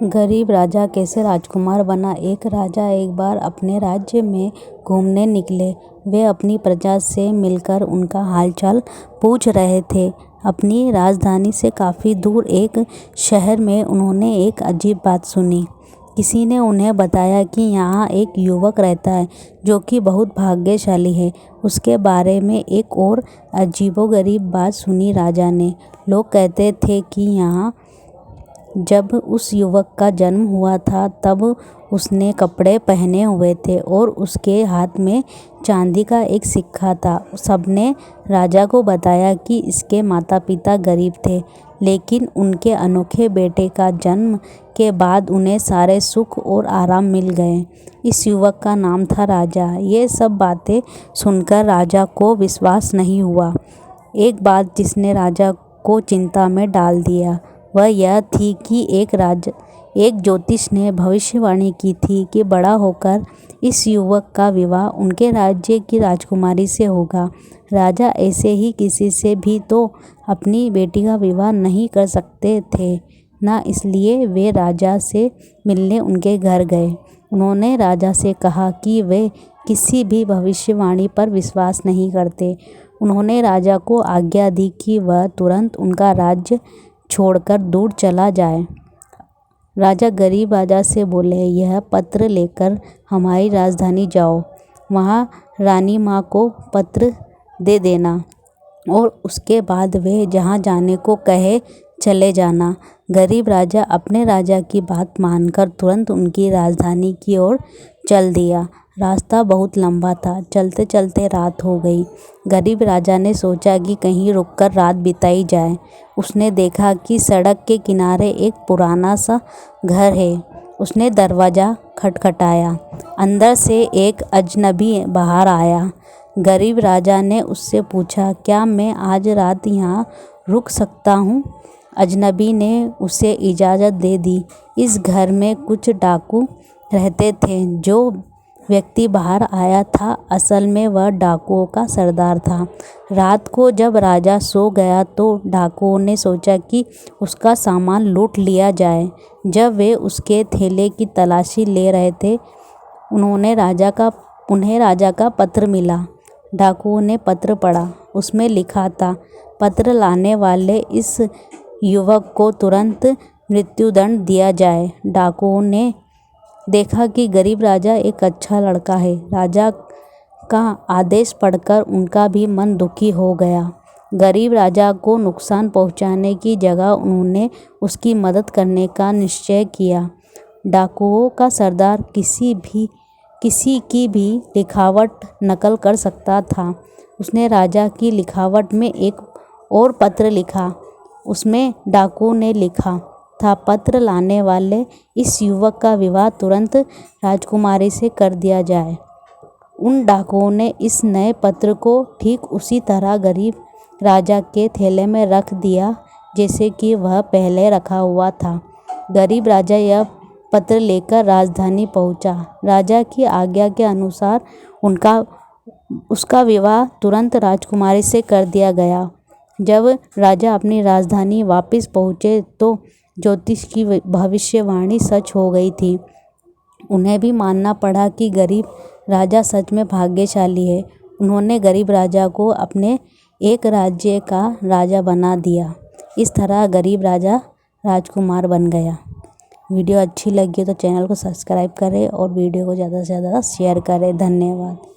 गरीब राजा कैसे राजकुमार बना। एक राजा एक बार अपने राज्य में घूमने निकले। वे अपनी प्रजा से मिलकर उनका हालचाल पूछ रहे थे। अपनी राजधानी से काफ़ी दूर एक शहर में उन्होंने एक अजीब बात सुनी। किसी ने उन्हें बताया कि यहाँ एक युवक रहता है जो कि बहुत भाग्यशाली है। उसके बारे में एक और अजीबोगरीब बात सुनी राजा ने। लोग कहते थे कि यहाँ जब उस युवक का जन्म हुआ था तब उसने कपड़े पहने हुए थे और उसके हाथ में चांदी का एक सिक्का था। सबने राजा को बताया कि इसके माता पिता गरीब थे, लेकिन उनके अनोखे बेटे का जन्म के बाद उन्हें सारे सुख और आराम मिल गए। इस युवक का नाम था राजा। ये सब बातें सुनकर राजा को विश्वास नहीं हुआ। एक बात जिसने राजा को चिंता में डाल दिया वह यह थी कि एक ज्योतिष ने भविष्यवाणी की थी कि बड़ा होकर इस युवक का विवाह उनके राज्य की राजकुमारी से होगा। राजा ऐसे ही किसी से भी तो अपनी बेटी का विवाह नहीं कर सकते थे ना, इसलिए वे राजा से मिलने उनके घर गए। उन्होंने राजा से कहा कि वे किसी भी भविष्यवाणी पर विश्वास नहीं करते। उन्होंने राजा को आज्ञा दी कि वह तुरंत उनका राज्य छोड़कर दूर चला जाए। राजा गरीब राजा से बोले, यह पत्र लेकर हमारी राजधानी जाओ, वहाँ रानी माँ को पत्र दे देना और उसके बाद वे जहाँ जाने को कहे चले जाना। गरीब राजा अपने राजा की बात मानकर तुरंत उनकी राजधानी की ओर चल दिया। रास्ता बहुत लंबा था। चलते चलते रात हो गई। गरीब राजा ने सोचा कि कहीं रुककर रात बिताई जाए। उसने देखा कि सड़क के किनारे एक पुराना सा घर है। उसने दरवाज़ा खटखटाया। अंदर से एक अजनबी बाहर आया। गरीब राजा ने उससे पूछा, क्या मैं आज रात यहाँ रुक सकता हूँ? अजनबी ने उसे इजाज़त दे दी। इस घर में कुछ डाकू रहते थे। जो व्यक्ति बाहर आया था असल में वह डाकुओं का सरदार था। रात को जब राजा सो गया तो डाकुओं ने सोचा कि उसका सामान लूट लिया जाए। जब वे उसके थैले की तलाशी ले रहे थे उन्हें राजा का पत्र मिला। डाकुओं ने पत्र पढ़ा। उसमें लिखा था, पत्र लाने वाले इस युवक को तुरंत मृत्युदंड दिया जाए। डाकुओं ने देखा कि गरीब राजा एक अच्छा लड़का है। राजा का आदेश पढ़कर उनका भी मन दुखी हो गया। गरीब राजा को नुकसान पहुंचाने की जगह उन्होंने उसकी मदद करने का निश्चय किया। डाकुओं का सरदार किसी की भी लिखावट नकल कर सकता था। उसने राजा की लिखावट में एक और पत्र लिखा। उसमें डाकुओं ने लिखा था, पत्र लाने वाले इस युवक का विवाह तुरंत राजकुमारी से कर दिया जाए। उन डाकुओं ने इस नए पत्र को ठीक उसी तरह गरीब राजा के थैले में रख दिया जैसे कि वह पहले रखा हुआ था। गरीब राजा यह पत्र लेकर राजधानी पहुंचा। राजा की आज्ञा के अनुसार उसका विवाह तुरंत राजकुमारी से कर दिया गया। जब राजा अपनी राजधानी वापस पहुँचे तो ज्योतिष की भविष्यवाणी सच हो गई थी। उन्हें भी मानना पड़ा कि गरीब राजा सच में भाग्यशाली है। उन्होंने गरीब राजा को अपने एक राज्य का राजा बना दिया। इस तरह गरीब राजा राजकुमार बन गया। वीडियो अच्छी लगी तो चैनल को सब्सक्राइब करें और वीडियो को ज़्यादा से ज़्यादा शेयर करें। धन्यवाद।